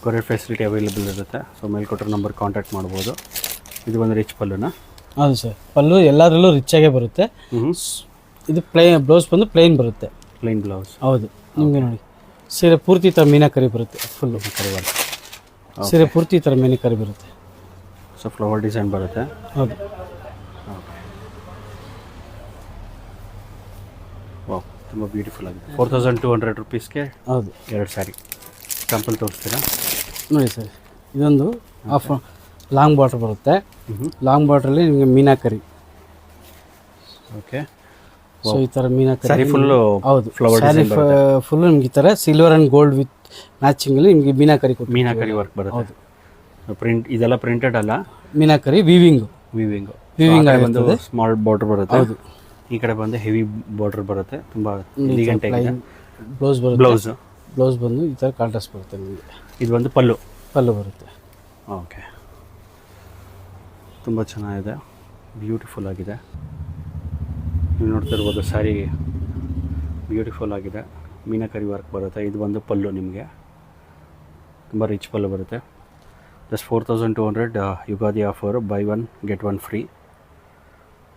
Courier facility available ಇರುತ್ತೆ. So ಮೇಲ್ಕೊಟ್ಟಿರೋ number contact ಮಾಡ್ಬೋದು. ಇದು ಒಂದು ರಿಚ್ ಪಲ್ಲುನಾ? ಹೌದು ಸರ್, ಪಲ್ಲು ಎಲ್ಲದರಲ್ಲೂ ರಿಚ್ ಆಗೇ ಬರುತ್ತೆ. ಇದು ಬ್ಲೌಸ್ ಬಂದು ಪ್ಲೇನ್ ಬರುತ್ತೆ. Plain blouse. ಹೌದು, ನಿಮಗೆ ನೋಡಿ ಸೀರೆ ಪೂರ್ತಿ ಥರ ಮೀನಾಕರಿ ಬರುತ್ತೆ. ಫುಲ್ಲು ಸೀರೆ ಪೂರ್ತಿ ಥರ ಮೀನಾಕರಿ ಬರುತ್ತೆ. ಸೊ ಫ್ಲವರ್ ಡಿಸೈನ್ ಬರುತ್ತೆ. ಹೌದು. ವಾವ್, ತುಂಬ ಬ್ಯೂಟಿಫುಲ್ ಆಗಿದೆ. 4200 ರುಪೀಸ್ಗೆ ಹೌದು 2 ಸ್ಯಾರಿ. ಸ್ಯಾಂಪಲ್ ತೋರಿಸ್ತೀರಾ? ನೋಡಿ ಸರ್, ಇದೊಂದು ಹಾಫ್ ಲಾಂಗ್ ಬಾರ್ಡ್ರ್ ಬರುತ್ತೆ. ಲಾಂಗ್ ಬಾರ್ಡ್ರಲ್ಲಿ ನಿಮಗೆ ಮೀನಾಕರಿ. ಓಕೆ. ಸೊ ಈ ಥರ ಮೀನಾಕರಿ ಸ್ಯಾರಿ ಫುಲ್ಲು. ಹೌದು, ಫ್ಲವರ್ ಸ್ಯಾರಿ ಫುಲ್ಲು ನಿಮ್ಗೆ ಈ ಥರ ಸಿಲ್ವರ್ ಆ್ಯಂಡ್ ಗೋಲ್ಡ್ ವಿತ್ ಮ್ಯಾಚಿಂಗಲ್ಲಿ ನಿಮಗೆ ಮೀನಾಕರಿ ಕೊಟ್ಟು. ಮೀನಾಕರಿ ವರ್ಕ್ ಬರುತ್ತೆ. ಹೌದು. ಪ್ರಿಂಟ್ ಇದೆಲ್ಲ ಪ್ರಿಂಟೆಡ್ ಅಲ್ಲ, ಮೀನಾಕರಿ ವಿವಿಂಗ್ ಬಂದು ಸ್ಮಾಲ್ ಬಾರ್ಡರ್ ಬರುತ್ತೆ. ಹೌದು. ಈ ಕಡೆ ಬಂದು ಹೆವಿ ಬಾರ್ಡರ್ ಬರುತ್ತೆ. ತುಂಬ ಎಲಿಗೆಂಟ್ ಆಗಿದೆ. ಬ್ಲೌಸ್ ಬರುತ್ತೆ. ಬ್ಲೌಸ್ ಬಂದು ಈ ಥರ ಕಾಂಟ್ರಾಸ್ಟ್ ಬರುತ್ತೆ ನಿಮಗೆ. ಇದು ಒಂದು ಪಲ್ಲು ಬರುತ್ತೆ. ಓಕೆ, ತುಂಬ ಚೆನ್ನಾಗಿದೆ, ಬ್ಯೂಟಿಫುಲ್ ಆಗಿದೆ. ನೀವು ನೋಡ್ತಿರ್ಬೋದು ಸ್ಯಾರಿ ಬ್ಯೂಟಿಫುಲ್ ಆಗಿದೆ. ಮೀನಾಕರಿ ವರ್ಕ್ ಬರುತ್ತೆ. ಇದು ಒಂದು ಪಲ್ಲು ನಿಮಗೆ ತುಂಬ ರಿಚ್ ಪಲ್ಲು ಬರುತ್ತೆ. Just 4200 Ugadi offer, by 1 get 1 free.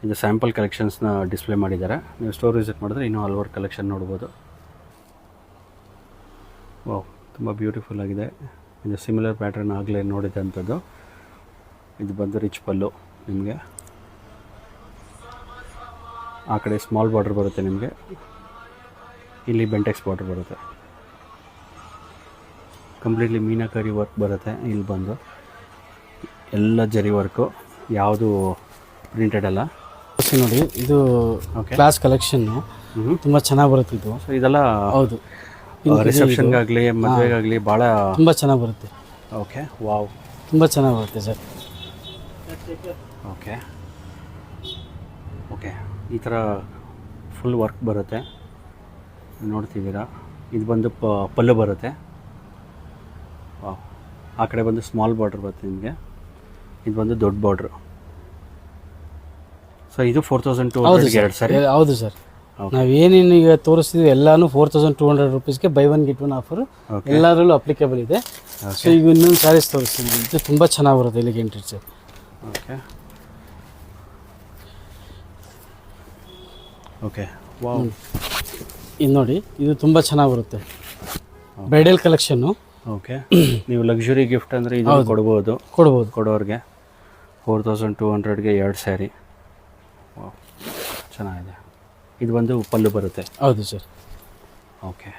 ಇದು ಸ್ಯಾಂಪಲ್ ಕಲೆಕ್ಷನ್ಸ್ನ ಡಿಸ್ಪ್ಲೇ ಮಾಡಿದ್ದಾರೆ. ನೀವು ಸ್ಟೋರ್ ವಿಸಿಟ್ ಮಾಡಿದ್ರೆ ಇನ್ನೂ ಹಲವಾರು ಕಲೆಕ್ಷನ್ ನೋಡ್ಬೋದು. ವಾವ್, ತುಂಬ ಬ್ಯೂಟಿಫುಲ್ ಆಗಿದೆ. ಇದು ಸಿಮಿಲರ್ ಪ್ಯಾಟರ್ನ್ ಆಗಲೇ ನೋಡಿದಂಥದ್ದು. ಇದು ಬಂದು ರಿಚ್ ಪಲ್ಲು ನಿಮಗೆ. ಆ ಕಡೆ ಸ್ಮಾಲ್ ಬಾರ್ಡರ್ ಬರುತ್ತೆ ನಿಮಗೆ. ಇಲ್ಲಿ ಬೆಂಟೆಕ್ಸ್ ಬಾರ್ಡರ್ ಬರುತ್ತೆ. ಕಂಪ್ಲೀಟ್ಲಿ ಮೀನಾಕರಿ ವರ್ಕ್ ಬರುತ್ತೆ. ಇಲ್ಲಿ ಬಂದು ಎಲ್ಲ ಜರಿ ವರ್ಕು, ಯಾವುದು ಪ್ರಿಂಟೆಡ್ ಅಲ್ಲ. ನೋಡಿ, ಇದು ಕ್ಲಾಸ್ ಕಲೆಕ್ಷನ್ನು ತುಂಬ ಚೆನ್ನಾಗಿ ಬರುತ್ತೆ ಇದು. ಸೊ ಇದೆಲ್ಲ ಹೌದು, ರಿಸೆಪ್ಷನ್ಗಾಗಲಿ ಮದುವೆಗಾಗಲಿ ಭಾಳ ತುಂಬ ಚೆನ್ನಾಗಿ ಬರುತ್ತೆ. ಓಕೆ. ವಾವ್, ತುಂಬ ಚೆನ್ನಾಗಿ ಬರುತ್ತೆ ಸರ್. ಓಕೆ ಓಕೆ ಈ ಥರ ಫುಲ್ ವರ್ಕ್ ಬರುತ್ತೆ, ನೋಡ್ತಿದ್ದೀರಾ. ಇದು ಬಂದು ಪಲ್ಲು ಬರುತ್ತೆ. ವಾವ್, ಆ ಕಡೆ ಬಂದು ಸ್ಮಾಲ್ ಬಾರ್ಡ್ರ್ ಬರುತ್ತೆ ನಿಮಗೆ. ಇದು ಬಂದು ದೊಡ್ಡ ಬಾರ್ಡ್ರು. ಸೊ ಇದು 4200 2 ಸ್ಯಾರಿ. ಹೌದು ಸರ್, ನಾವು ಏನೇನು ಈಗ ತೋರಿಸ್ತಿದ್ವಿ ಎಲ್ಲಾನು 4200 ರುಪೀಸ್ಗೆ ಬೈ 1 get 1 ಆಫರ್ ಎಲ್ಲದರಲ್ಲೂ ಅಪ್ಲಿಕೇಬಲ್ ಇದೆ. ಸೊ ಈಗ ಇನ್ನೊಂದು ಸ್ಯಾರೀಸ್ ತೋರಿಸ್ತೀನಿ. ಇದು ತುಂಬ ಚೆನ್ನಾಗಿ ಬರುತ್ತೆ elegant sir. Okay okay wow, ಇದು ನೋಡಿ, ಇದು ತುಂಬ ಚೆನ್ನಾಗಿ ಬರುತ್ತೆ. Bridal collection. ಓಕೆ, ನೀವು ಲಕ್ಸುರಿ ಗಿಫ್ಟ್ ಅಂದರೆ ಇದು ಕೊಡ್ಬೋದು ಕೊಡೋರಿಗೆ. 4200ಗೆ 2 ಸ್ಯಾರಿ. ವಾವ್, ಚೆನ್ನಾಗಿದೆ. ಇದು ಒಂದು ಪಲ್ಲು ಬರುತ್ತೆ. ಹೌದು ಸರ್. ಓಕೆ.